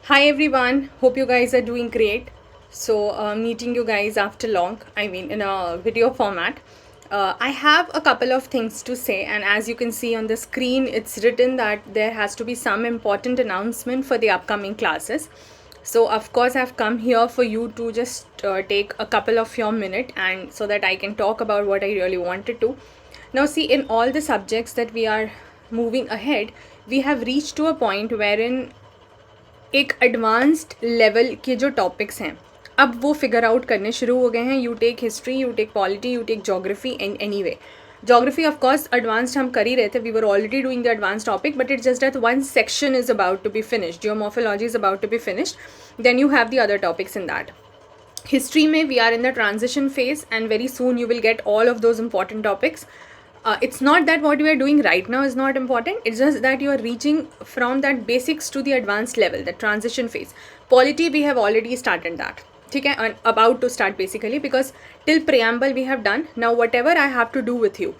Hi everyone, hope you guys are doing great. So, meeting you guys after long, in a video format. I have a couple of things to say, and as you can see on the screen, it's written that there has to be some important announcement for the upcoming classes. So, of course, I've come here for you to just take a couple of your minute and so that I can talk about what I really wanted to. Now, see, in all the subjects that we are moving ahead, we have reached to a point wherein एक advanced level के जो topics हैं अब वो figure out करने शुरू हो गए हैं. You take history, you take polity, you take geography in any way. Geography of course advanced हम कर ही रहे थे, we were already doing the advance topic, but it's just that one section is about to be finished, geomorphology is about to be finished, then you have the other topics in that. History में we are in the transition phase and very soon you will get all of those important topics. It's not that what you are doing right now is not important, it's just that you are reaching from that basics to the advanced level, the transition phase. Polity we have already started that, ठीक है, and about to start basically, because till preamble we have done. Now whatever I have to do with you,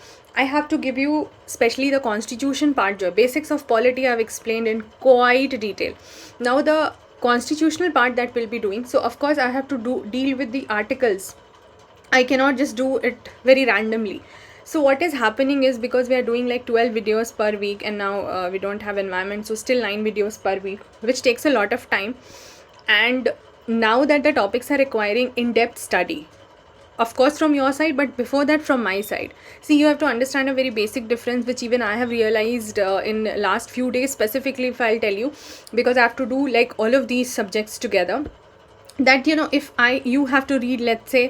I have to give you especially the constitution part, jo basics of polity I have explained in quite detail. Now the constitutional part that we'll be doing, so of course I have to deal with the articles. I cannot just do it very randomly. So what is happening is, because we are doing like 12 videos per week and now we don't have environment, so still 9 videos per week, which takes a lot of time. And now that the topics are requiring in-depth study, of course from your side, but before that from my side, see, you have to understand a very basic difference which even I have realized in last few days, specifically if I'll tell you, because I have to do like all of these subjects together. That, you know, if you have to read, let's say,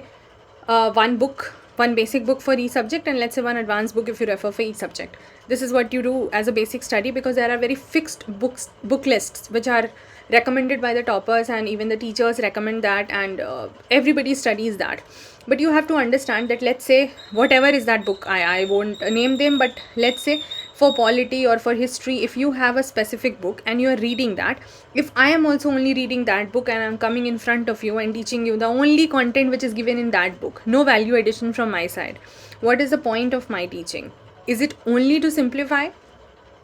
one basic book for each subject, and let's say one advanced book if you refer for each subject. This is what you do as a basic study, because there are very fixed book lists which are recommended by the toppers, and even the teachers recommend that, and everybody studies that. But you have to understand that, let's say, whatever is that book, I won't name them, but let's say for polity or for history, if you have a specific book and you are reading that, if I am also only reading that book and I'm coming in front of you and teaching you the only content which is given in that book, no value addition from my side, what is the point of my teaching? Is it only to simplify?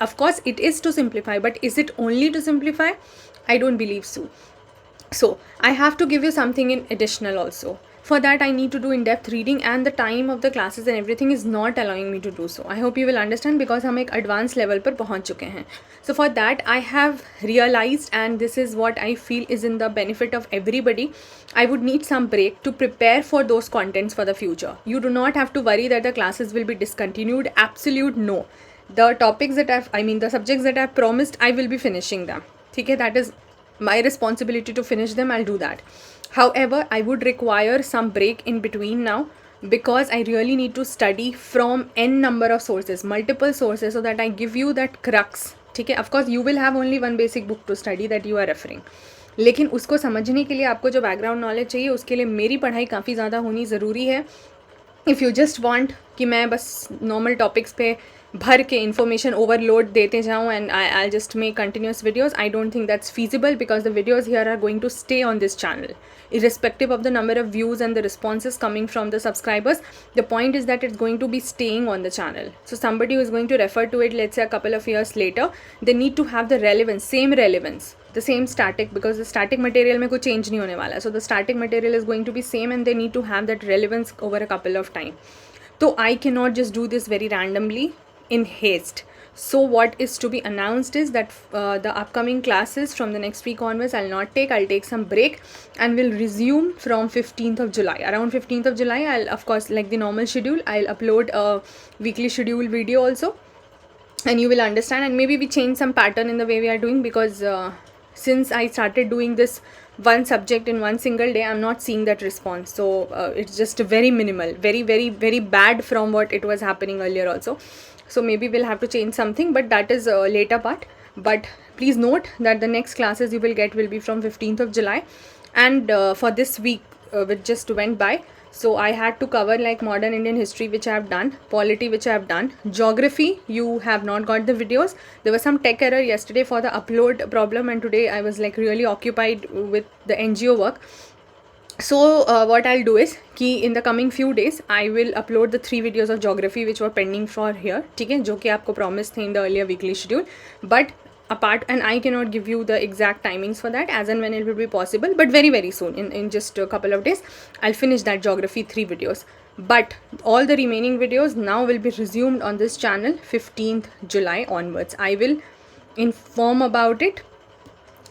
Of course it is to simplify, but is it only to simplify? I don't believe so. So I have to give you something in additional also. For that I need to do in-depth reading, and the time of the classes and everything is not allowing me to do so. I hope you will understand, because हम एक advanced level पर पहुँच चुके हैं. So for that I have realized, and this is what I feel is in the benefit of everybody, I would need some break to prepare for those contents for the future. You do not have to worry that the classes will be discontinued. Absolute no. The topics that the subjects that I've promised, I will be finishing them. Okay, that is my responsibility to finish them. I'll do that. However, I would require some break in between now, because I really need to study from n number of sources, multiple sources, so that I give you that crux. ठीक है, of course you will have only one basic book to study that you are referring, लेकिन उसको समझने के लिए आपको जो background knowledge चाहिए, उसके लिए मेरी पढ़ाई काफ़ी ज़्यादा होनी ज़रूरी है. इफ़ यू जस्ट वांट कि मैं बस नॉर्मल टॉपिक्स पे भर के इन्फॉर्मेशन ओवरलोड देते जाऊँ and I just make continuous videos, I don't think that's feasible, because the videos here are going to stay on this channel irrespective of the number of views and the responses coming from the subscribers. The point is that it's going to be staying on the channel. So somebody who is going to refer to it, let's say a couple of years later, they need to have the relevance, same relevance, the same static, because the static material में कुछ change नहीं होने वाला है. So the static material is going to be same, and they need to have that relevance over a couple of time. So I cannot just do this very randomly in haste. So what is to be announced is that the upcoming classes from the next week onwards I'll not take. I'll take some break and will resume from 15th of July. Around 15th of July, I'll, of course, like the normal schedule, I'll upload a weekly schedule video also, and you will understand. And maybe we change some pattern in the way we are doing, because since I started doing this one subject in one single day, I'm not seeing that response. So it's just very minimal, very, very, very bad from what it was happening earlier also. So maybe we'll have to change something, but that is a later part. But please note that the next classes you will get will be from 15th of July. And for this week, which just went by, so I had to cover like modern Indian history, which I have done, polity, which I have done, geography, you have not got the videos. There was some tech error yesterday for the upload problem, and today I was like really occupied with the NGO work. So what I'll do is कि in the coming few days I will upload the 3 videos of geography which were pending for here, ठीक है, जो कि आपको promise थे in the earlier weekly schedule. But apart, and I cannot give you the exact timings for that as and when it will be possible, but very very soon, in just a couple of days, I'll finish that geography 3 videos. But all the remaining videos now will be resumed on this channel 15th July onwards. I will inform about it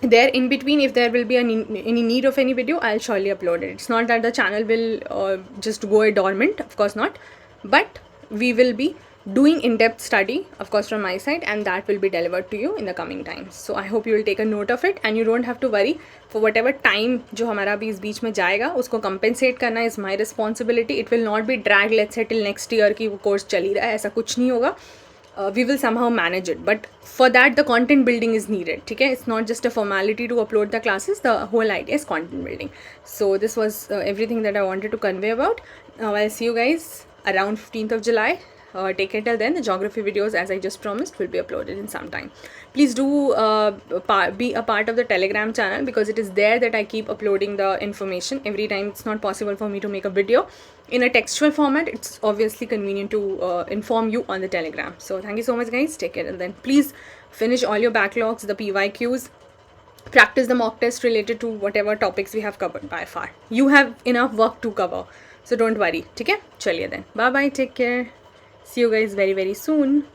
there. In between, if there will be any need of any video, I'll surely upload it. It's not that the channel will just go dormant, of course not, but we will be doing in-depth study, of course, from my side, and that will be delivered to you in the coming times. So I hope you will take a note of it, and you don't have to worry for whatever time जो हमारा भी इस बीच में जाएगा उसको compensate करना is my responsibility. It will not be dragged, let's say, till next year कि वो course चल ही रहा है, ऐसा कुछ नहीं होगा. We will somehow manage it, but for that the content building is needed. Okay, it's not just a formality to upload the classes, the whole idea is content building. So this was everything that I wanted to convey about. I'll see you guys around 15th of July. Take care till then. The geography videos, as I just promised, will be uploaded in some time. Please do be a part of the Telegram channel, because it is there that I keep uploading the information every time. It's not possible for me to make a video in a textual format. It's obviously convenient to inform you on the Telegram. So thank you so much, guys. Take care, and then please finish all your backlogs, the PYQs. Practice the mock test related to whatever topics we have covered by far. You have enough work to cover, so don't worry. Okay? Chaliye then. Bye bye. Take care. See you guys very very soon.